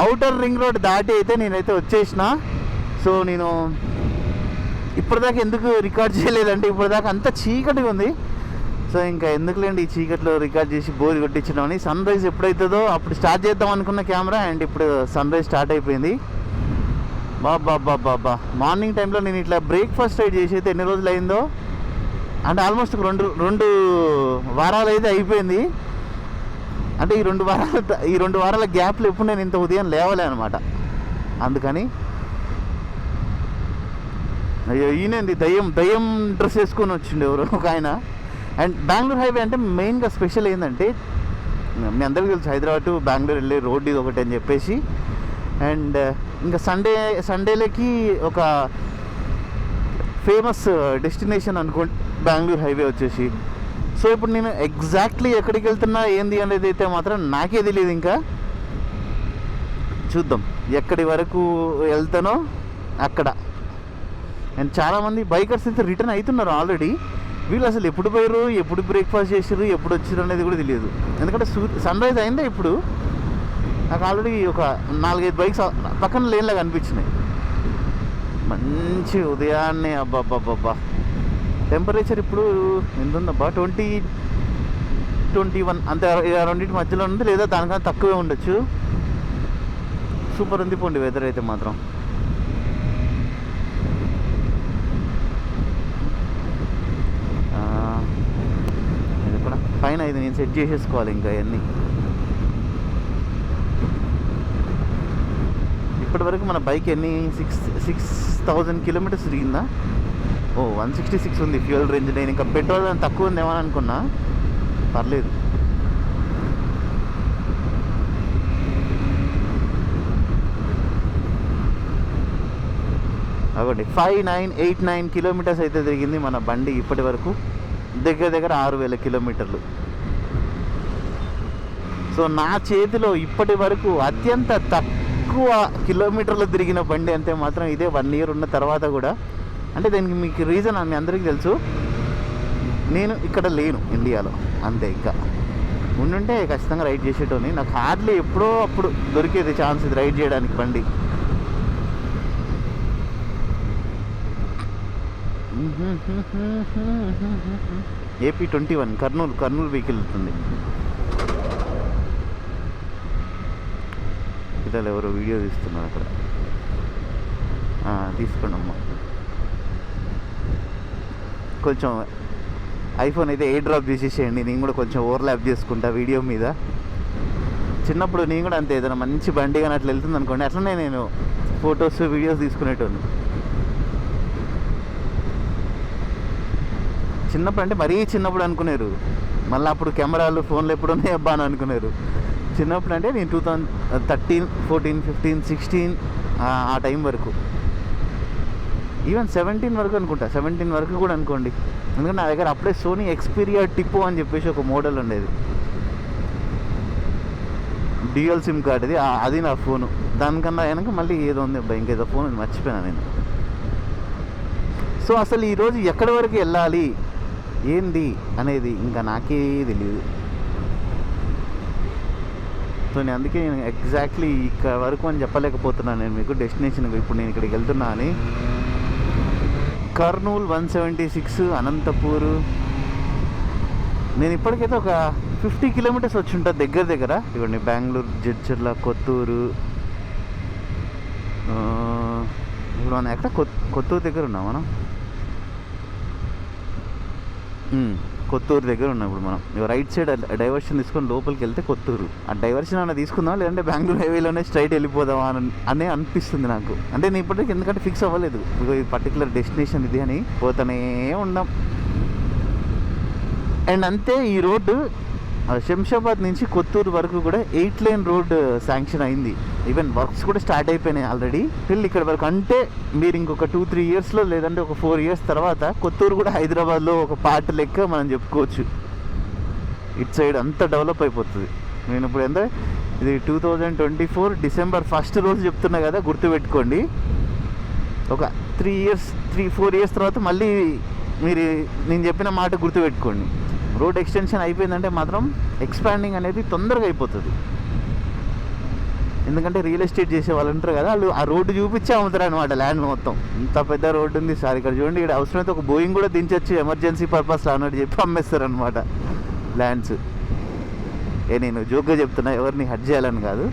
Outer ring road దాటి అయితే నేనైతే వచ్చేసిన. సో నేను ఇప్పటిదాకా ఎందుకు రికార్డ్ చేయలేదంటే ఇప్పటిదాకా అంత చీకటిగా ఉంది. సో ఇంకా ఎందుకులేండి ఈ చీకట్లో రికార్డ్ చేసి బోర్ కొట్టించడం అని. సన్ రైజ్ ఎప్పుడైతుందో అప్పుడు స్టార్ట్ చేద్దాం అనుకున్న కెమెరా, అండ్ ఇప్పుడు సన్ రైజ్ స్టార్ట్ అయిపోయింది. బాబా మార్నింగ్ టైంలో నేను ఇట్లా బ్రేక్ఫాస్ట్ రైడ్ చేసి అయితే ఎన్ని రోజులు అయిందో అంటే ఆల్మోస్ట్ రెండు వారాలు అయితే అయిపోయింది. అంటే ఈ రెండు వారాల గ్యాప్లో ఎప్పుడు నేను ఇంత ఉదయం లేవలే అనమాట. అందుకని అయ్యో ఈయనండి దయ్యం డ్రెస్ వేసుకొని వచ్చిండు ఎవరు ఒక ఆయన. అండ్ బెంగళూరు హైవే అంటే మెయిన్గా స్పెషల్ ఏంటంటే మీ అందరికీ తెలుసు హైదరాబాద్ టు బెంగళూరు వెళ్ళే రోడ్ ఇది ఒకటి అని చెప్పేసి. అండ్ ఇంకా సండేలకి ఒక ఫేమస్ డెస్టినేషన్ అనుకోండి బెంగళూరు హైవే వచ్చేసి. సో ఇప్పుడు నేను ఎగ్జాక్ట్లీ ఎక్కడికి వెళ్తున్నా ఏంది అనేది అయితే మాత్రం నాకే తెలియదు. ఇంకా చూద్దాం ఎక్కడి వరకు వెళ్తానో అక్కడ. అండ్ చాలామంది బైకర్స్ అయితే రిటర్న్ అవుతున్నారు ఆల్రెడీ. వీళ్ళు అసలు ఎప్పుడు పోయారు, ఎప్పుడు బ్రేక్ఫాస్ట్ చేసారు, ఎప్పుడు వచ్చారు అనేది కూడా తెలియదు. ఎందుకంటే సన్ రైజ్ అయిందే ఇప్పుడు. నాకు ఆల్రెడీ ఒక 4-5 బైక్స్ పక్కన లేన్లాగా అనిపించినాయి. మంచి ఉదయాన్నే అబ్బాబ్బాబ్బా. టెంపరేచర్ ఇప్పుడు ఎంత ఉందబ్బా, 20-21 అంతే, రెండింటి మధ్యలో ఉంది, లేదా దానికన్నా తక్కువే ఉండొచ్చు. సూపర్ ఉంది పోండి వెదర్ అయితే మాత్రం. ఇది కూడా పైన ఇది నేను సెట్ చేసేసుకోవాలి ఇంకా అవన్నీ. ఇప్పటి వరకు మన బైక్ ఎన్ని 6,000 కిలోమీటర్స్ తిరిగిందా? 166 ఉంది ఫ్యూయల్ రేంజ్. నేను ఇంకా పెట్రోల్ తక్కువ ఉందేమో అనుకున్నా, పర్లేదు. అవ్వండి 5989 కిలోమీటర్స్ అయితే తిరిగింది మన బండి ఇప్పటి వరకు. దగ్గర 6,000 కిలోమీటర్లు. సో నా చేతిలో ఇప్పటి వరకు అత్యంత తక్కువ కిలోమీటర్లు తిరిగిన బండి అంటే మాత్రం ఇదే. 1 ఇయర్ ఉన్న తర్వాత కూడా. అంటే దానికి మీకు రీజన్ మీ అందరికీ తెలుసు, నేను ఇక్కడ లేను ఇండియాలో, అంతే. ఇంకా ఉండుంటే ఖచ్చితంగా రైడ్ చేసేటోని. నాకు హార్డ్లీ ఎప్పుడో అప్పుడు దొరికేది ఛాన్స్ ఇది రైడ్ చేయడానికి బండి. AP21 కర్నూలు వెహికల్ వెళ్తుంది. పిల్లలు ఎవరో వీడియో తీస్తున్నారు అక్కడ. తీసుకోండి అమ్మా. కొంచెం ఐఫోన్ అయితే ఎయిర్ డ్రాప్ చేసేసేయండి, నేను కూడా కొంచెం ఓవర్లాప్ చేసుకుంటా వీడియో మీద. చిన్నప్పుడు నేను కూడా అంతే, ఏదైనా మంచి బండి కానీ అట్లా వెళ్తుంది అనుకోండి, అట్లనే నేను ఫొటోస్ వీడియోస్ తీసుకునేటోని. చిన్నప్పుడు అంటే మరీ చిన్నప్పుడు అనుకునేరు, మళ్ళీ అప్పుడు కెమెరాలు ఫోన్లు ఎప్పుడు ఉన్నాయి అబ్బా అని అనుకునేరు. చిన్నప్పుడు అంటే నేను 2013, 14, 15, 16 ఆ టైం వరకు, ఈవెన్ 17 వరకు అనుకుంటా, 17 వరకు కూడా అనుకోండి. ఎందుకంటే నా దగ్గర అప్పుడే సోనీ ఎక్స్పీరియా టిప్పో అని చెప్పేసి ఒక మోడల్ ఉండేది, డ్యూయల్ సిమ్ కార్డ్. అది నా ఫోను. దానికన్నా వెనక మళ్ళీ ఏదో ఉంది అబ్బా, ఇంకేదో ఫోన్ మర్చిపోయాను నేను. సో అసలు ఈరోజు ఎక్కడి వరకు వెళ్ళాలి ఏంది అనేది ఇంకా నాకే తెలియదు. సో నేను అందుకే నేను ఎగ్జాక్ట్లీ ఇక్కడ వరకు అని చెప్పలేకపోతున్నాను నేను మీకు డెస్టినేషన్. ఇప్పుడు నేను ఇక్కడికి వెళ్తున్నా అని. కర్నూలు 176, అనంతపూర్. నేను ఇప్పటికైతే ఒక 50 కిలోమీటర్స్ వచ్చి ఉంటా దగ్గర. ఇవ్వండి బెంగళూరు, జడ్చర్ల, కొత్తూరు. ఇప్పుడు మనం ఎక్కడ కొత్తూరు దగ్గర ఉన్నాం మనం. కొత్తూరు దగ్గర ఉన్నాం ఇప్పుడు మనం. రైట్ సైడ్ డైవర్షన్ తీసుకొని లోపలికి వెళ్తే కొత్తూరు. ఆ డైవర్షన్ అన్న తీసుకుందాం, లేదంటే బెంగళూరు హైవేలోనే స్ట్రైట్ వెళ్ళిపోదామా అని అనిపిస్తుంది నాకు. అంటే నేను ఇప్పటికీ ఎందుకంటే ఫిక్స్ అవ్వలేదు ఈ పర్టికులర్ డెస్టినేషన్ ఇది అని, పోతూనే ఉన్నాం. అండ్ అంతే, ఈ రోడ్డు శంషాబాద్ నుంచి కొత్తూరు వరకు కూడా 8 లేన్ రోడ్ శాంక్షన్ అయింది. ఈవెన్ వర్క్స్ కూడా స్టార్ట్ అయిపోయినాయి ఆల్రెడీ టిల్ ఇక్కడ వరకు. అంటే మీరు ఇంకొక 2-3 ఇయర్స్లో, లేదంటే ఒక 4 ఇయర్స్ తర్వాత కొత్తూరు కూడా హైదరాబాద్లో ఒక పార్ట్ లెక్క మనం చెప్పుకోవచ్చు. ఇటు సైడ్ అంత డెవలప్ అయిపోతుంది. నేను ఇప్పుడు ఎంత, ఇది 2024 డిసెంబర్ 1 రోజు చెప్తున్నా కదా, గుర్తుపెట్టుకోండి. ఒక 3-4 ఇయర్స్ తర్వాత మళ్ళీ మీరు నేను చెప్పిన మాట గుర్తుపెట్టుకోండి. రోడ్ ఎక్స్టెన్షన్ అయిపోయిందంటే మాత్రం ఎక్స్పాండింగ్ అనేది తొందరగా అయిపోతుంది. ఎందుకంటే రియల్ ఎస్టేట్ చేసే వాళ్ళు ఉంటారు కదా, వాళ్ళు ఆ రోడ్డు చూపించి అమ్ముతారు అనమాట ల్యాండ్ మొత్తం. ఇంత పెద్ద రోడ్డు ఉంది సార్ ఇక్కడ చూడండి. ఇక్కడ అవసరమైతే ఒక బోయింగ్ కూడా దించొచ్చు ఎమర్జెన్సీ పర్పస్ అన్నట్టు చెప్పి అమ్మేస్తారు అనమాట ల్యాండ్స్. నేను జోక్గా చెప్తున్నా, ఎవరిని హట్ చేయాలని కాదు.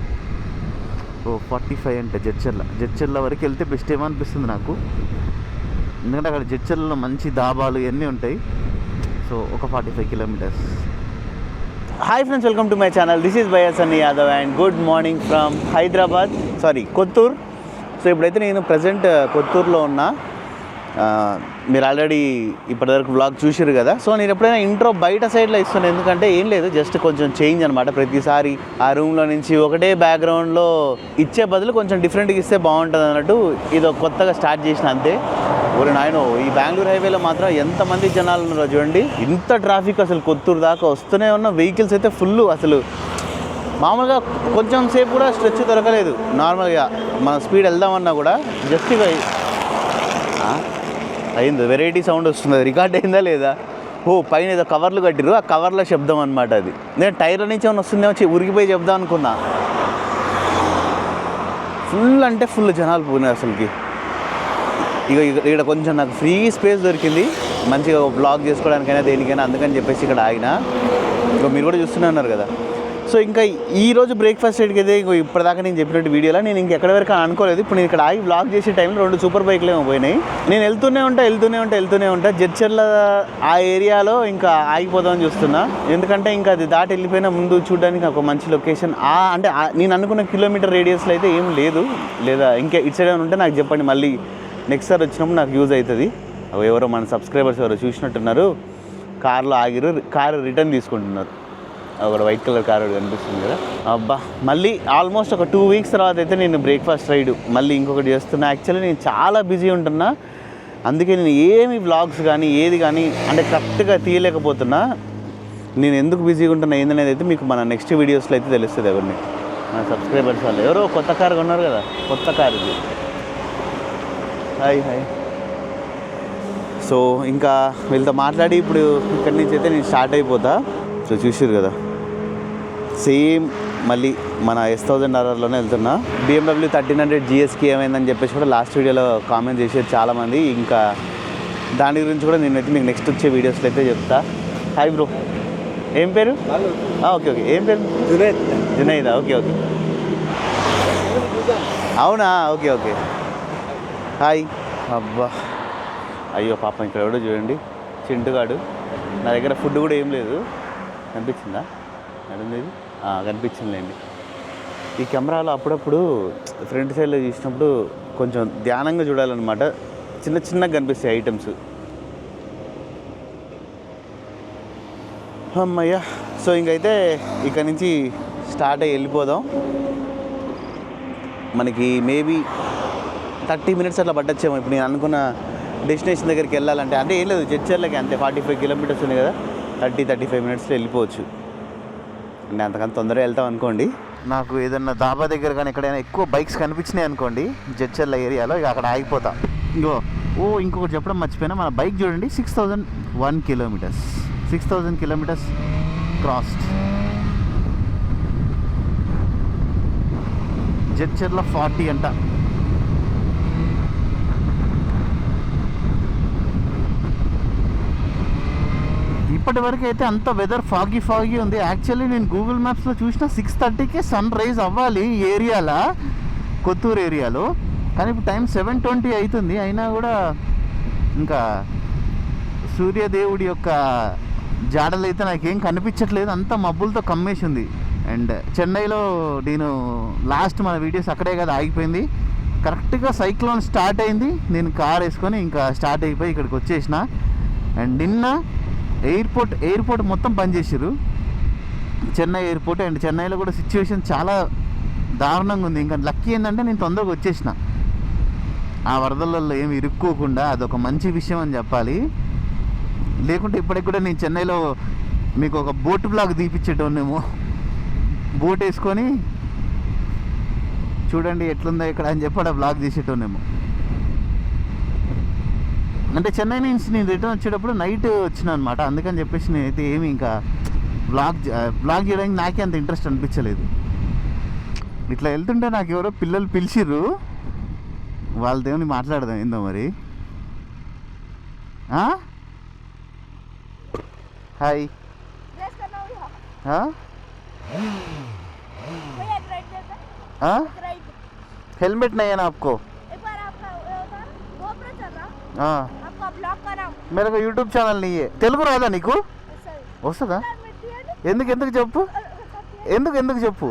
45 అంటే జడ్చర్ల వరకు వెళ్తే బెస్ట్ ఏమో అనిపిస్తుంది నాకు. ఎందుకంటే అక్కడ జడ్చర్లలో మంచి దాబాలు ఇవన్నీ ఉంటాయి. సో ఒక 45 kilometres. Hi friends, welcome to my channel. This is బయ్యా Sunny Yadav and good morning from Kothur. So ఇప్పుడైతే నేను ప్రజెంట్ కొత్తూరులో ఉన్నా. మీరు ఆల్రెడీ ఇప్పటివరకు వ్లాగ్ చూసారు కదా. సో నేను ఎప్పుడైనా ఇంట్రో బయట సైడ్లో ఇస్తాను, ఎందుకంటే ఏం లేదు, జస్ట్ కొంచెం చేంజ్ అనమాట. ప్రతిసారి ఆ రూమ్లో నుంచి ఒకటే బ్యాక్గ్రౌండ్లో ఇచ్చే బదులు కొంచెం డిఫరెంట్గా ఇస్తే బాగుంటుంది అన్నట్టు ఇది కొత్తగా స్టార్ట్ చేసిన అంతే. ఓరి నాయనో, ఈ బెంగళూరు హైవేలో మాత్రం ఎంతమంది జనాలు ఉన్నారో చూడండి. ఇంత ట్రాఫిక్ అసలు కొత్తూరు దాకా వస్తూనే ఉన్న వెహికల్స్ అయితే ఫుల్. అసలు మామూలుగా కొంచెం సేపు కూడా స్ట్రెచ్ దొరకలేదు. నార్మల్గా మన స్పీడ్ వెళ్దామన్నా కూడా జస్ట్ ఇక అయింది. వెరైటీ సౌండ్ వస్తుంది, అది రికార్డ్ అయిందా లేదా? పైన ఏదో కవర్లు కట్టిరు, ఆ కవర్ల శబ్దం అనమాట అది. నేను టైర్ల నుంచి ఏమైనా వస్తుందేమో ఉరికిపోయి చెప్దాం అనుకున్నా. ఫుల్ అంటే ఫుల్ జనాలు పోయినాయి అసలుకి. ఇక్కడ కొంచెం నాకు ఫ్రీ స్పేస్ దొరికింది మంచిగా బ్లాగ్ చేసుకోవడానికైనా దేనికైనా, అందుకని చెప్పేసి ఇక్కడ ఆగిన. మీరు కూడా చూస్తూనే ఉన్నారు కదా. సో ఇంకా ఈరోజు బ్రేక్ఫాస్ట్ రేట్కి అయితే ఇప్పటిదాకా నేను చెప్పినట్టు వీడియోలో నేను ఇంకెక్కడి వరకు అనుకోలేదు. ఇప్పుడు నేను ఇక్కడ ఆగి బ్లాగ్ చేసే టైంలో 2 సూపర్ బైక్లు ఏమో పోయినాయి. నేను వెళ్తూనే ఉంటా జడ్చర్ల ఆ ఏరియాలో ఇంకా ఆగిపోదామని చూస్తున్నా. ఎందుకంటే ఇంకా అది దాటి వెళ్ళిపోయినా ముందు చూడడానికి ఒక మంచి లొకేషన్ అంటే నేను అనుకున్న కిలోమీటర్ రేడియస్లో అయితే ఏం లేదు. లేదా ఇంకా ఇటు సైడ్ ఏమైనా ఉంటే నాకు చెప్పండి, మళ్ళీ నెక్స్ట్ సార్ వచ్చినప్పుడు నాకు యూజ్ అవుతుంది. ఎవరో మన సబ్స్క్రైబర్స్ ఎవరో చూసినట్టున్నారు, కార్లో ఆగిరు, కారు రిటర్న్ తీసుకుంటున్నారు. ఒక వైట్ కలర్ కారు కనిపిస్తుంది కదా. అబ్బా, మళ్ళీ ఆల్మోస్ట్ ఒక 2 వీక్స్ తర్వాత అయితే నేను బ్రేక్ఫాస్ట్ రైడ్ మళ్ళీ ఇంకొకటి చేస్తున్నా. యాక్చువల్లీ నేను చాలా బిజీ ఉంటున్నా, అందుకే నేను ఏమి వ్లాగ్స్ కానీ ఏది కానీ అంటే కరెక్ట్గా తీయలేకపోతున్నా. నేను ఎందుకు బిజీగా ఉంటున్నా ఏందనేది అయితే మీకు మన నెక్స్ట్ వీడియోస్లో అయితే తెలుస్తుంది. ఎవరిని మన సబ్స్క్రైబర్స్ వాళ్ళు ఎవరో కొత్త కారు కొన్నారు కదా, కొత్త కారు ఇది. హాయ్. సో ఇంకా వీళ్ళతో మాట్లాడి ఇప్పుడు ఇక్కడి నుంచి అయితే నేను స్టార్ట్ అయిపోతా. సో చూసారు కదా, సేమ్ మళ్ళీ మన S1000RRలోనే వెళ్తున్నా. BMW 1300 GSకి ఏమైందని చెప్పేసి కూడా లాస్ట్ వీడియోలో కామెంట్ చేసేది చాలామంది. ఇంకా దాని గురించి కూడా నేనైతే మీకు నెక్స్ట్ వచ్చే వీడియోస్లో అయితే చెప్తా. హాయ్ బ్రో, ఏం పేరు? ఓకే. ఏం పేరు? జునైదా. ఓకే. అవునా? ఓకే. హాయ్. అబ్బా, అయ్యో పాపం, ఇక్కడ ఎవడో చూడండి చింటుగాడు. నా దగ్గర ఫుడ్ కూడా ఏం లేదు. కనిపించిందా? నడుంది, కనిపించిందిలేండి. ఈ కెమెరాలో అప్పుడప్పుడు ఫ్రంట్ సైడ్లో చూసినప్పుడు కొంచెం ధ్యానంగా చూడాలన్నమాట. చిన్నగా కనిపిస్తాయి ఐటమ్స్. అమ్మయ్య. సో ఇంకైతే ఇక్కడ నుంచి స్టార్ట్ అయ్యి వెళ్ళిపోదాం. మనకి మేబీ 30 మినిట్స్ అట్లా పట్టచ్చేమో. ఇప్పుడు నేను అనుకున్న డెస్టినేషన్ దగ్గరికి వెళ్ళాలంటే అంటే ఏం లేదు, జడ్చర్లకి అంతే 45 కిలోమీటర్స్ ఉంది కదా, 30-35 మినిట్స్లో వెళ్ళిపోవచ్చు. అంటే అంతకంత తొందరగా వెళ్తాం అనుకోండి. నాకు ఏదన్నా దాబా దగ్గర కానీ ఎక్కడైనా ఎక్కువ బైక్స్ కనిపించినాయి అనుకోండి జడ్చర్ల ఏరియాలో, ఇక అక్కడ ఆగిపోతాం. ఇంకొకటి చెప్పడం మర్చిపోయినా, మన బైక్ చూడండి 6001 కిలోమీటర్స్, 6000 కిలోమీటర్స్ క్రాస్డ్. జడ్చర్ల 40 అంట. ఇప్పటి వరకు అయితే అంత వెదర్ ఫాగీ ఉంది. యాక్చువల్లీ నేను గూగుల్ మ్యాప్స్లో చూసిన 6:30కే సన్ రైజ్ అవ్వాలి ఈ ఏరియాలో, కొత్తూరు ఏరియాలో. కానీ ఇప్పుడు టైం 7:20 అవుతుంది. అయినా కూడా ఇంకా సూర్యదేవుడి యొక్క జాడలు అయితే నాకేం కనిపించట్లేదు, అంత మబ్బులతో కమ్మేసి ఉంది. అండ్ చెన్నైలో నేను లాస్ట్ మన వీడియోస్ అక్కడే కదా ఆగిపోయింది. కరెక్ట్గా సైక్లోన్ స్టార్ట్ అయింది, నేను కార్ వేసుకొని ఇంకా స్టార్ట్ అయిపోయి ఇక్కడికి వచ్చేసిన. అండ్ నిన్న ఎయిర్పోర్ట్ మొత్తం బంద్ చేసారు, చెన్నై ఎయిర్పోర్ట్. అండ్ చెన్నైలో కూడా సిచ్యువేషన్ చాలా దారుణంగా ఉంది. ఇంకా లక్కీ ఏంటంటే నేను తొందరగా వచ్చేసిన, ఆ వరదలలో ఏమి ఇరుక్కోకుండా. అదొక మంచి విషయం అని చెప్పాలి. లేకుంటే ఇప్పటికి కూడా నేను చెన్నైలో మీకు ఒక బోట్ బ్లాగ్ తీపిచ్చేటోనేమో, బోట్ వేసుకొని చూడండి ఎట్లుందో ఇక్కడ అని చెప్పి అక్కడ బ్లాగ్ తీసేటోనేమో. అంటే చెన్నై నుంచి నేను రిటర్న్ వచ్చేటప్పుడు నైట్ వచ్చిన అనమాట, అందుకని చెప్పేసి నేనైతే ఏమి ఇంకా బ్లాగ్ చేయడానికి నాకే అంత ఇంట్రెస్ట్ అనిపించలేదు. ఇట్లా వెళ్తుంటే నాకు ఎవరో పిల్లలు పిలిచిర్రు, వాళ్ళతో ఏమని మాట్లాడదాం ఏందో మరి. హాయ్. हेलमेट नहीं है ना आपको? एक बार आपका गोप्रो चल रहा, हाँ आपका ब्लॉग का नाम मेरे को यूट्यूब ఛానల్ नहीं है. తెలుగు రాదా నీకు? వస్తుందా? ఎందుకు ఎందుకు చెప్పు, ఎందుకు ఎందుకు చెప్పు.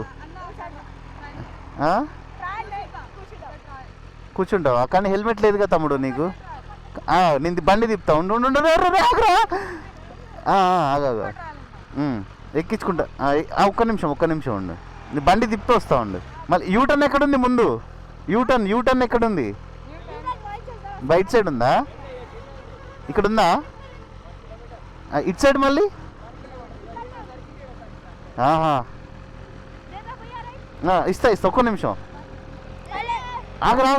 కూర్చుంటావా? కానీ హెల్మెట్ లేదుగా తమ్ముడు నీకు. నేను బండి తిప్పుతా, ఉండు ఉండు ఉండు, ఆగా ఎక్కించుకుంటా. ఒక్క నిమిషం ఉండు, నీ బండి తిప్పి వస్తా ఉండు. మళ్ళీ యూటర్న్ ఎక్కడుంది ముందు? యూటర్న్ ఎక్కడుంది? బయట సైడ్ ఉందా? ఇక్కడ ఉందా? ఇటు సైడ్ మళ్ళీ? ఇస్తా ఒక్క నిమిషం. ఆగరా.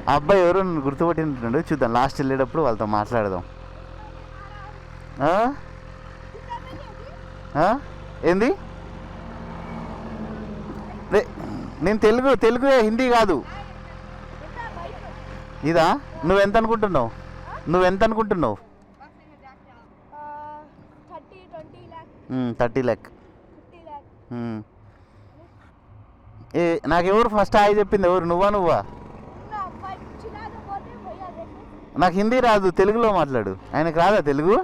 ఆ అబ్బాయి ఎవరో నన్ను గుర్తుపట్టినట్టుండే, చూద్దాం లాస్ట్ వెళ్ళేటప్పుడు వాళ్ళతో మాట్లాడదాం. ఏంది? నేను తెలుగు హిందీ కాదు. ఇదా? నువ్వెంత అనుకుంటున్నావు? 30 lakh. నాకెవరు ఫస్ట్ హాయ్ చెప్పింది? ఎవరు? నువ్వా? నాకు హిందీ రాదు, తెలుగులో మాట్లాడు. ఆయనకు రాదా తెలుగు?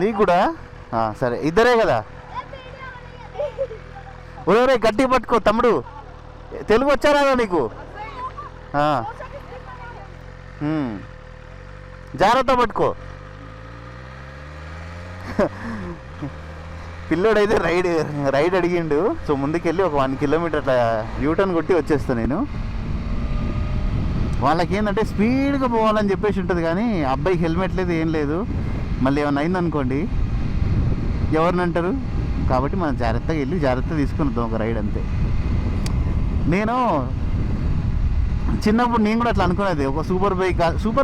నీకు కూడా? సరే, ఇద్దరే కదా. ఒరే గట్టి పట్టుకో తమ్ముడు. తెలుగు వచ్చారా నీకు? జాగ్రత్త పట్టుకో. పిల్లోడైతే రైడ్ అడిగిండు. సో ముందుకెళ్ళి ఒక 1 kilometer అట్లా యూటర్న్ కొట్టి వచ్చేస్తాను నేను. వాళ్ళకి ఏంటంటే స్పీడ్గా పోవాలని చెప్పేసి ఉంటుంది, కానీ అబ్బాయికి హెల్మెట్ లేదు, ఏం లేదు. మళ్ళీ ఏమైనా అయిందనుకోండి ఎవరిని అంటారు? కాబట్టి మనం జాగ్రత్తగా వెళ్ళి జాగ్రత్తగా తీసుకుని వద్దాం ఒక రైడ్ అంతే. నేను చిన్నప్పుడు నేను కూడా అట్లా అనుకునేది, ఒక సూపర్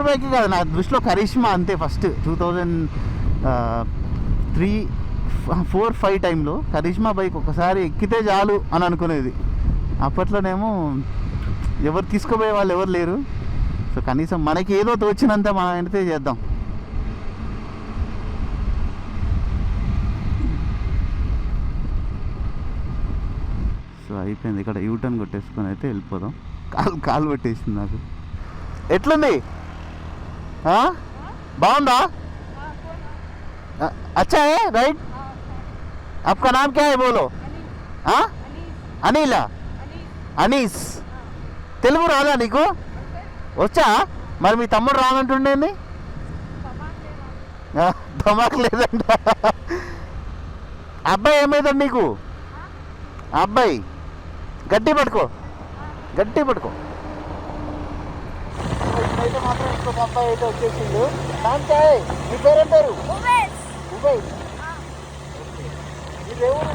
బైక్ కాదు నా దృష్టిలో కరిష్మా అంతే. ఫస్ట్ 2003-4-5 టైంలో కరిష్మా బైక్ ఒకసారి ఎక్కితే చాలు అని అనుకునేది. అప్పట్లోనేమో ఎవరు తీసుకుపోయే వాళ్ళు ఎవరు లేరు. సో కనీసం మనకి ఏదో తోచినంత మనం అయితే చేద్దాం. సో అయిపోయింది, ఇక్కడ యూటర్న్ కొట్టేసుకొని అయితే వెళ్ళిపోదాం. కాలు పట్టేసింది నాకు. ఎట్లుంది? బాగుందా? अच्छा है राइट? आपका नाम क्या है बोलो? అనిలా? అనీస్. తెలుగు రాదా నీకు? వచ్చా? మరి మీ తమ్ముడు రానంటుండేంది? ధమాక్ లేదంట. అబ్బాయి ఏమైందండి నీకు? అబ్బాయి గట్టి పట్టుకో. అయితే మాత్రం ఇంకొక అబ్బాయి అయితే వచ్చేసిండు. నాంకాయ్ మీ పేరేం పేరు? ఉబై. ఇది ఎవరు?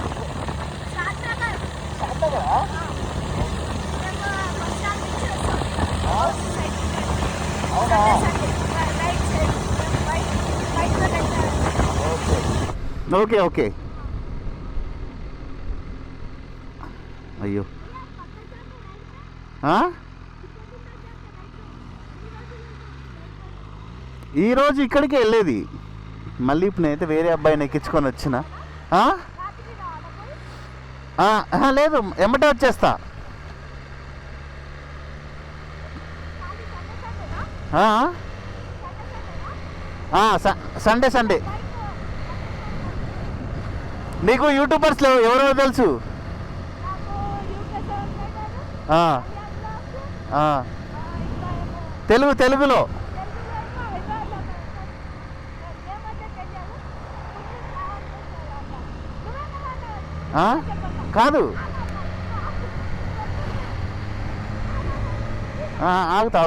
అవునా? ఓకే. అయ్యో, ఈరోజు ఇక్కడికి వెళ్ళేది. మళ్ళీ ఇప్పుడు నేనైతే వేరే అబ్బాయిని ఎక్కించుకొని వచ్చిన. లేదు, ఎమ్మటే వచ్చేస్తా. సండే. నీకు యూట్యూబర్స్లో ఎవరెవరు తెలుసు? తెలుగులో కాదు. ఆగుతా.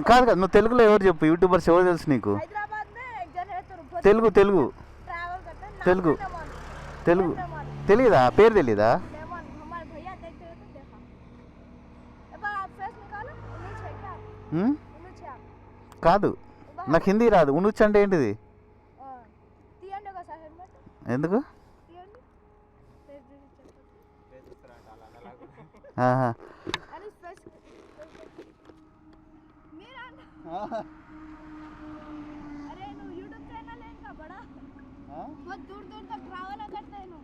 కాదు నువ్వు తెలుగులో ఎవరు చెప్పు, యూట్యూబర్స్ ఎవరు తెలుసు నీకు? తెలుగు తెలుగు लेमन తెలుగు लेमन తెలీదా పేరు తెలీదా लेमन हमारे भैया देखते हुए तो देखा एक बार आप फेस निकालो उन्नीस है क्या ఉమ్? उन्नीस है आप కాదు నాకు హిందీ రాదు ఉనుచ్ అంటే ఏంటిది తీయండి ఒకసారి హెల్మెట్ ఎందుకు తీయండి ఆహా. అని ఫేస్ మీరా अरे नु यूट्यूब चैनल है इनका बड़ा बहुत दूर दूर तक ट्रैवल करते हैं नु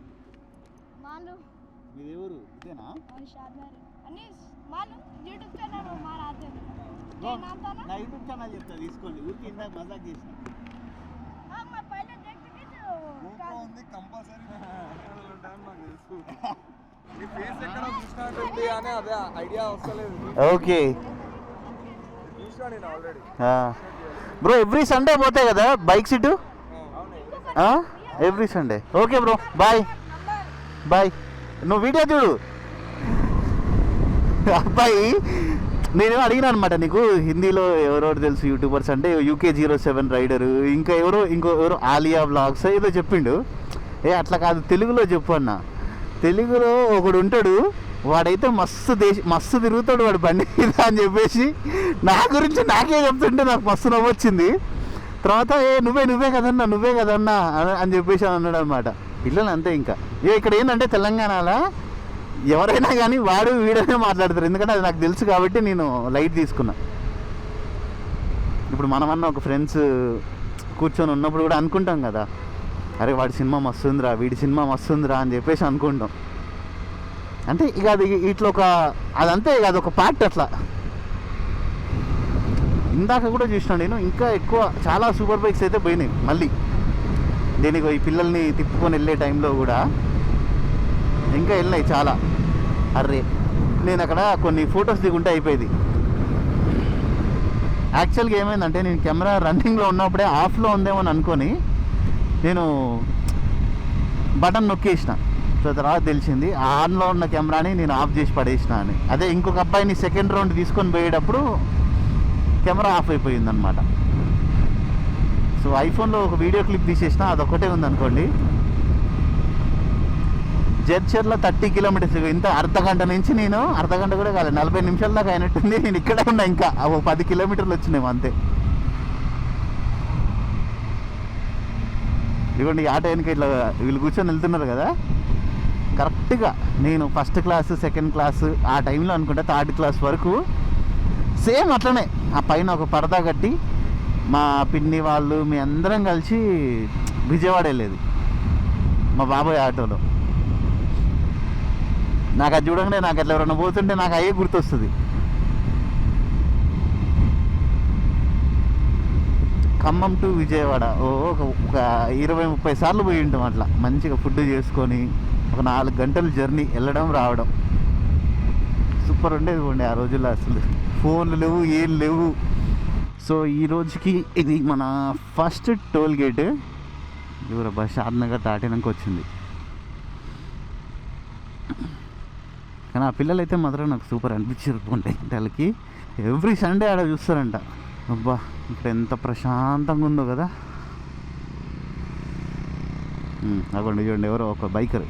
मालूम మీది ఎవరు ఇదేనా और शानदार अनीस मालूम यूट्यूब चैनल हमारा आते हैं क्या नाम था ना నా యూట్యూబ్ ఛానల్ చెప్తా తీసుకోండి ఊరికి ఇందాక మజాక్ చేసిన हाँ मैं पहले देखती थी तो ఉంది కంపల్సరీ ఉంటాను నాకు తెలుసు నీ ఫేస్ ఎక్కడ చూసినట్టుంది అని అదే ఐడియా వస్తలేదు ఓకే చూసినా నేను ఆల్రెడీ బ్రో ఎవ్రీ సండే పోతాయి కదా బైక్ సీటు అవును every Sunday okay bro bye bye నువ్వు వీడియో చూడు అబ్బాయి నేను అడిగినా అనమాట నీకు హిందీలో ఎవరెవరు తెలుసు యూట్యూబర్స్ అంటే UK07 రైడరు ఇంకా ఎవరో ఆలియా బ్లాగ్స్ ఏదో చెప్పిండు అట్లా కాదు తెలుగులో చెప్పు అన్న తెలుగులో ఒకడు ఉంటాడు వాడైతే మస్తు తిరుగుతాడు వాడు బండి మీద అని చెప్పేసి నా గురించి నాకే చెప్తుంటే నాకు మస్తు నవ్వొచ్చింది తర్వాత నువ్వే కదన్నా అని చెప్పేసి అన్నాడు అనమాట పిల్లలు అంతే ఇంకా ఇక్కడ ఏంటంటే తెలంగాణలో ఎవరైనా కానీ వీడనే మాట్లాడతారు ఎందుకంటే అది నాకు తెలుసు కాబట్టి నేను లైట్ తీసుకున్నా ఇప్పుడు మనమన్నా ఒక ఫ్రెండ్స్ కూర్చొని ఉన్నప్పుడు కూడా అనుకుంటాం కదా అరే వాడి సినిమా మస్తుందిరా వీడి సినిమా మస్తుందిరా అని చెప్పేసి అనుకుంటాం అంటే ఇక అది ఇట్లా అదంతే ఇక అదొక పార్ట్ అట్లా ఇందాక కూడా చూసినా నేను ఇంకా ఎక్కువ చాలా సూపర్ బైక్స్ అయితే పోయినాయి మళ్ళీ దీనికి ఈ పిల్లల్ని తిప్పుకొని వెళ్ళే టైంలో కూడా ఇంకా వెళ్ళినాయి చాలా అర్రే నేను అక్కడ కొన్ని ఫొటోస్ దిగుంటే అయిపోయింది యాక్చువల్గా ఏమైందంటే నేను కెమెరా రన్నింగ్లో ఉన్నప్పుడే ఆఫ్లో ఉందేమో అని అనుకొని నేను బటన్ నొక్కేసిన సో తర్వాత తెలిసింది ఆన్లో ఉన్న కెమెరాని నేను ఆఫ్ చేసి పడేసిన అని అదే ఇంకొక అబ్బాయిని సెకండ్ రౌండ్ తీసుకొని పోయేటప్పుడు కెమెరా ఆఫ్ అయిపోయిందనమాట సో ఐఫోన్లో ఒక వీడియో క్లిప్ తీసేసిన అదొక్కటే ఉందనుకోండి జడ్చర్లో 30 కిలోమీటర్స్ ఇంత అర్ధగంట నుంచి నేను అర్ధగంట కూడా కాదు 40 నిమిషాల దాకా అయినట్టుంది నేను ఇక్కడే ఉన్నా ఇంకా 10 కిలోమీటర్లు వచ్చినాయి అంతే ఇదిగోండి ఆటో వెనక ఇట్లా వీళ్ళు కూర్చొని వెళ్తున్నారు కదా కరెక్ట్గా నేను ఫస్ట్ క్లాస్ సెకండ్ క్లాస్ ఆ టైంలో అనుకుంటా థర్డ్ క్లాస్ వరకు సేమ్ అట్లనే ఆ పైన ఒక పరదా కట్టి మా పిన్ని వాళ్ళు మీ అందరం కలిసి విజయవాడ వెళ్ళేది మా బాబాయ్ ఆటోలో నాకు అది చూడగానే నాకు అట్లా ఎవరైనా పోతుంటే నాకు అయ్యే గుర్తొస్తుంది ఖమ్మం టు విజయవాడ ఒక 20-30 సార్లు పోయి ఉంటాం అట్లా మంచిగా ఫుడ్ చేసుకొని ఒక 4 గంటల జర్నీ వెళ్ళడం రావడం సూపర్ ఉండేది ఆ రోజుల్లో అసలు ఫోన్లు లేవు ఏం లేవు సో ఈ రోజుకి ఇది మన ఫస్ట్ టోల్ గేట్ ఇవరబ్బా షాద్నగర్ దాటినాక వచ్చింది కానీ ఆ పిల్లలు అయితే మాత్రం నాకు సూపర్ అనిపించారు ఉంటాయి వాళ్ళకి ఎవ్రీ సండే ఆడ చూస్తారంట అబ్బా ఇక్కడ ఎంత ప్రశాంతంగా ఉందో కదా అక్కడ చూడండి ఎవరో ఒక బైకర్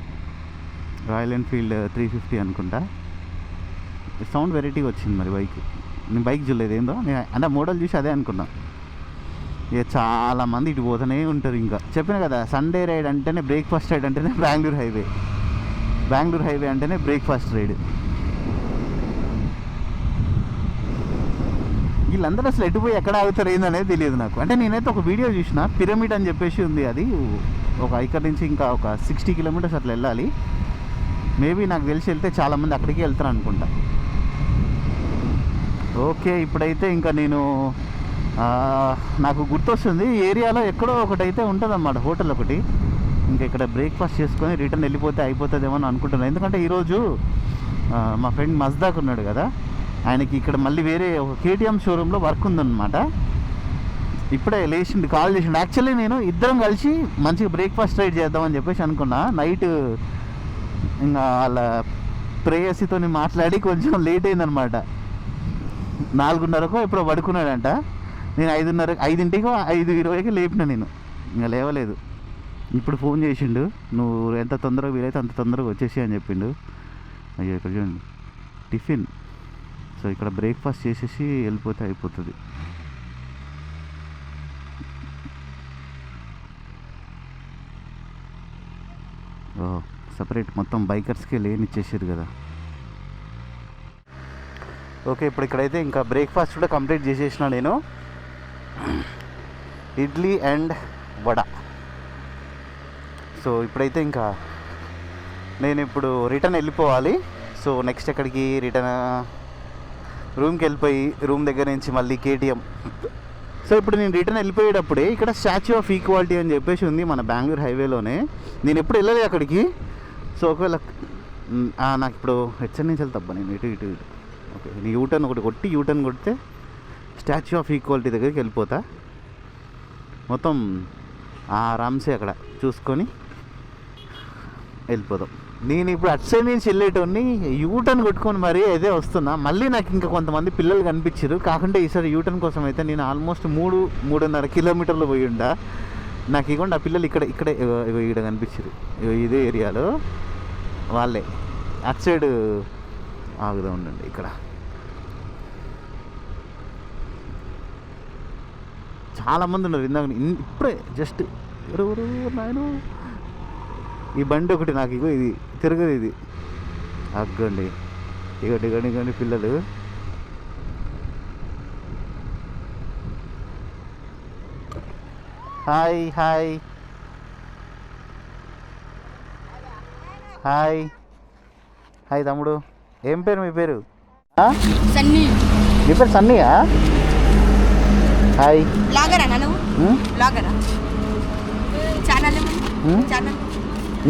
రాయల్ ఎన్ఫీల్డ్ 350 అనుకుంటా సౌండ్ వెరైటీగా వచ్చింది మరి బైక్ నేను బైక్ చూడలేదు ఏందో నేను అంటే మోడల్ చూసి అదే అనుకున్నా ఇక చాలామంది ఇటు పోతూనే ఉంటారు ఇంకా చెప్పిన కదా సండే రైడ్ అంటేనే బ్రేక్ఫాస్ట్ రైడ్ అంటేనే బెంగళూరు హైవే అంటేనే బ్రేక్ఫాస్ట్ రైడ్ వీళ్ళందరూ అసలు ఎటుపోయి ఎక్కడ ఆగుతారు ఏందనేది తెలియదు నాకు అంటే నేనైతే ఒక వీడియో చూసిన పిరమిడ్ అని చెప్పేసి ఉంది అది ఇక్కడ నుంచి ఇంకా ఒక 60 కిలోమీటర్స్ అట్లా వెళ్ళాలి మేబీ నాకు తెలిసి వెళ్తే చాలామంది అక్కడికి వెళ్తారు అనుకుంటా ఓకే ఇప్పుడైతే ఇంకా నేను నాకు గుర్తొస్తుంది ఏరియాలో ఎక్కడో ఒకటైతే ఉంటుంది అన్నమాట హోటల్ ఒకటి ఇంకా ఇక్కడ బ్రేక్ఫాస్ట్ చేసుకొని రిటర్న్ వెళ్ళిపోతే అయిపోతుందేమో అని అనుకుంటున్నాను ఎందుకంటే ఈరోజు మా ఫ్రెండ్ మజ్దాక్ ఉన్నాడు కదా ఆయనకి ఇక్కడ మళ్ళీ వేరే ఒక KTM షోరూంలో వర్క్ ఉందన్నమాట ఇప్పుడే లేచిండు కాల్ చేసిండు యాక్చువల్లీ నేను ఇద్దరం కలిసి మంచిగా బ్రేక్ఫాస్ట్ రైడ్ చేద్దామని చెప్పేసి అనుకున్నా నైట్ ఇంకా వాళ్ళ ప్రేయసితో మాట్లాడి కొంచెం లేట్ అయిందనమాట 4:30కో ఎప్పుడో పడుకున్నాడంట నేను 5:20కి 5:20కి లేపిన నేను ఇంకా లేవలేదు ఇప్పుడు ఫోన్ చేసిండు, నువ్వు ఎంత తొందరగా వీలైతే అంత తొందరగా వచ్చేసి అని చెప్పిండు. అయ్యో ఇక్కడ చూడండి టిఫిన్. సో ఇక్కడ బ్రేక్ఫాస్ట్ చేసేసి వెళ్ళిపోతే అయిపోతుంది. ఓ సపరేట్ మొత్తం బైకర్స్కి లేన్ ఇచ్చేసారు కదా. ఓకే ఇప్పుడు ఇక్కడైతే ఇంకా బ్రేక్ఫాస్ట్ కూడా కంప్లీట్ చేసేసిన నేను. ఇడ్లీ అండ్ వడ. సో ఇప్పుడైతే ఇంకా నేను ఇప్పుడు రిటర్న్ వెళ్ళిపోవాలి. సో నెక్స్ట్ ఎక్కడికి రిటర్న్ రూమ్కి వెళ్ళిపోయి రూమ్ దగ్గర నుంచి మళ్ళీ కేటీఎం. సో ఇప్పుడు నేను రిటర్న్ వెళ్ళిపోయేటప్పుడే ఇక్కడ స్టాచ్యూ ఆఫ్ ఈక్వాలిటీ అని చెప్పేసి ఉంది మన బెంగళూరు హైవేలోనే. నేను ఎప్పుడు వెళ్ళలేదు అక్కడికి. సో ఒకవేళ నాకు ఇప్పుడు హెచ్చర్ నుంచి వెళ్తాబ్బా నేను ఇటు ఇటు ఇటు. ఓకే నేను యూటర్న్ ఒకటి కొట్టి యూటర్న్ కొడితే స్టాచ్యూ ఆఫ్ ఈక్వాలిటీ దగ్గరికి వెళ్ళిపోతా. మొత్తం ఆరామ్సే అక్కడ చూసుకొని వెళ్ళిపోదాం. నేను ఇప్పుడు అటు సైడ్ నుంచి వెళ్ళేటోని యూటర్న్ కొట్టుకొని మరీ అదే వస్తున్నా. మళ్ళీ నాకు ఇంకా కొంతమంది పిల్లలు కనిపించారు. కాకుంటే ఈసారి యూటర్న్ కోసం అయితే నేను ఆల్మోస్ట్ 3.5 కిలోమీటర్లు పోయి ఉండా. నాకు ఇవ్వండి ఆ పిల్లలు ఇక్కడే ఇక్కడ కనిపించారు. ఇదే ఏరియాలో వాళ్ళే. అటు సైడ్ ఆగుదా ఉండండి. ఇక్కడ చాలామంది ఉన్నారు. ఇందాక ఇప్పుడే జస్ట్ ఎవరు నాయను ఈ బండి ఒకటి నాకు ఇగో ఇది తిరగదు. ఇది అగ్గండి ఇగండి పిల్లలు. హాయ్ హాయ్ హాయ్ హాయ్ తమ్ముడు. ఏం పేరు మీ పేరు? సన్నీ. మీ పేరు సన్నీయా? హాయ్. బ్లాగరా నువ్వు? బ్లాగరా? ఛానల్ ఛానల్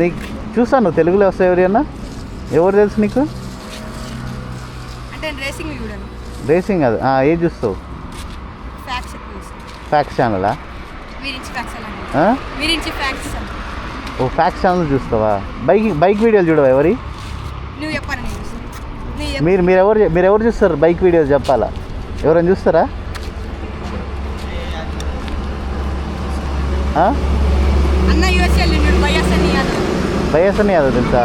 నీకు చూసాను తెలుగులో వస్తాయి. ఎవరైనా ఎవరు తెలుసు నీకు? అంటే రేసింగ్ చూడండి. రేసింగ్ అది ఏది చూస్తావు? ఫ్యాక్స్ ఛానలా? ఓ ఫ్యాక్స్ ఛానల్ చూస్తావా? బైక్ వీడియోలు చూడవా? ఎవరి మీరు ఎవరు చూస్తారు బైక్ వీడియోలు? చెప్పాలా? ఎవరైనా చూస్తారా? వైఎస్ఎన్ యాదవ్ తెలుసా?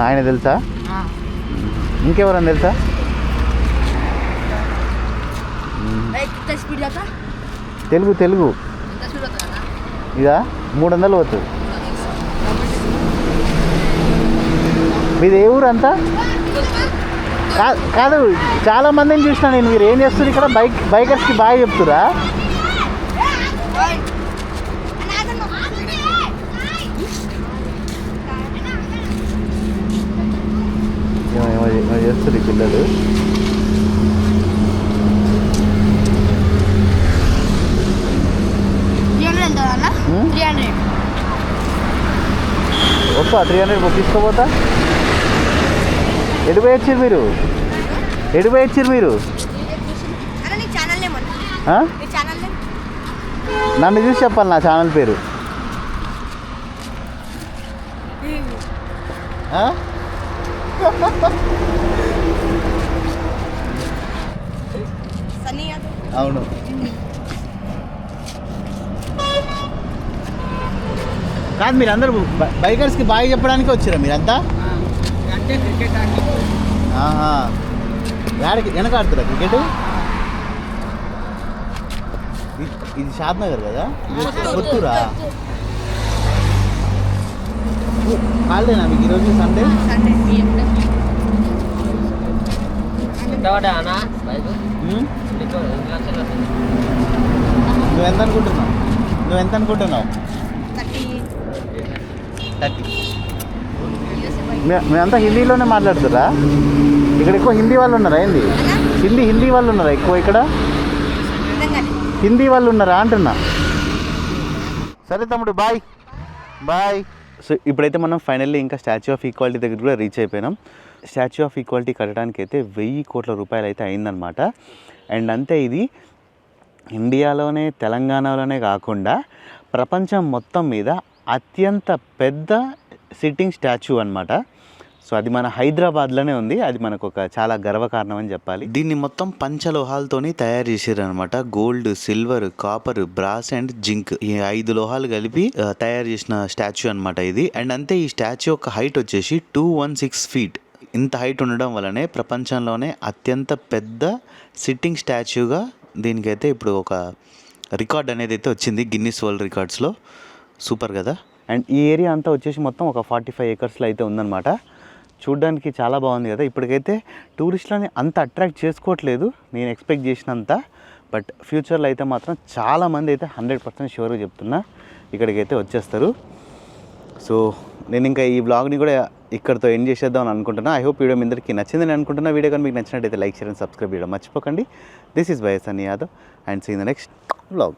ఆయన తెలుసా? ఇంకెవరన్నా తెలుసా? తెలుగు ఇదా 300 పోతుంది. మీది ఏ ఊరు అంతా? కాదు చాలా మందిని చూసినా నేను. మీరు ఏం చేస్తారు ఇక్కడ? బైకర్స్కి బాగా చెప్తురా? ఏమో చేస్తారు ఈ పిల్లలు. వస్తా 300 బుక్ తీసుకోపోతా. ఎటు పోయొచ్చారు మీరు? నన్ను చూసి చెప్పాలి నా ఛానల్ పేరు. అవును. కాదు మీరందరూ బైకర్స్కి బాగా చెప్పడానికి వచ్చారా మీరంతా? వెనక ఆడుతురా క్రికెట్? ఇది షాద్ నగర్ కదా? కొత్తూరా? హాలిడేనా మీకు ఈరోజు? సండే నువ్వెంత అనుకుంటున్నావు? 30. మేమంతా హిందీలోనే మాట్లాడుతురా? ఇక్కడ ఎక్కువ హిందీ వాళ్ళు ఉన్నారా? ఏంది హిందీ వాళ్ళు ఉన్నారా ఎక్కువ ఇక్కడ? హిందీ వాళ్ళు ఉన్నారా అంటున్నా. సరే తమ్ముడు బాయ్. సో ఇప్పుడైతే మనం ఫైనల్లీ ఇంకా స్టాచ్యూ ఆఫ్ ఈక్వాలిటీ దగ్గర కూడా రీచ్ అయిపోయినాం. స్టాచ్యూ ఆఫ్ ఈక్వాలిటీ కట్టడానికి అయితే 1000 కోట్ల రూపాయలు అయితే అయిందనమాట. అండ్ అంతే ఇది ఇండియాలోనే తెలంగాణలోనే కాకుండా ప్రపంచం మొత్తం మీద అత్యంత పెద్ద సిట్టింగ్ స్టాచ్యూ అనమాట. సో అది మన హైదరాబాద్లోనే ఉంది. అది మనకు ఒక చాలా గర్వకారణం అని చెప్పాలి. దీన్ని మొత్తం పంచలోహాలతోని తయారు చేసారు అనమాట. Gold, silver, copper, brass and zinc, ఈ 5 లోహాలు కలిపి తయారు చేసిన స్టాచ్యూ అనమాట ఇది. అండ్ అంతే, ఈ స్టాచ్యూ యొక్క హైట్ వచ్చేసి 216 feet. ఇంత హైట్ ఉండడం వల్లనే ప్రపంచంలోనే అత్యంత పెద్ద సిట్టింగ్ స్టాచ్యూగా దీనికైతే ఇప్పుడు ఒక రికార్డ్ అనేది అయితే వచ్చింది గిన్నిస్ వరల్డ్ రికార్డ్స్లో. సూపర్ కదా. అండ్ ఈ ఏరియా అంతా వచ్చేసి మొత్తం ఒక 45 acres అయితే ఉందన్నమాట. చూడ్డానికి చాలా బాగుంది కదా. ఇప్పటికైతే టూరిస్టులని అంత అట్రాక్ట్ చేసుకోవట్లేదు నేను ఎక్స్పెక్ట్ చేసినంత. బట్ ఫ్యూచర్లో అయితే మాత్రం చాలామంది అయితే 100% షూర్గా చెప్తున్నా ఇక్కడికైతే వచ్చేస్తారు. సో నేను ఇంకా ఈ వ్లాగ్ని కూడా ఇక్కడితో ఎండ్ చేసేద్దాం అని అనుకుంటున్నా. ఐ హోప్ వీడియో మీ అందరికీ నచ్చిందని అనుకుంటున్నా. వీడియో కానీ మీకు నచ్చినట్టయితే లైక్, షేర్ అండ్ సబ్స్క్రైబ్ చేయడం మర్చిపోకండి. This is by Sunny Yadav and see in the next vlog.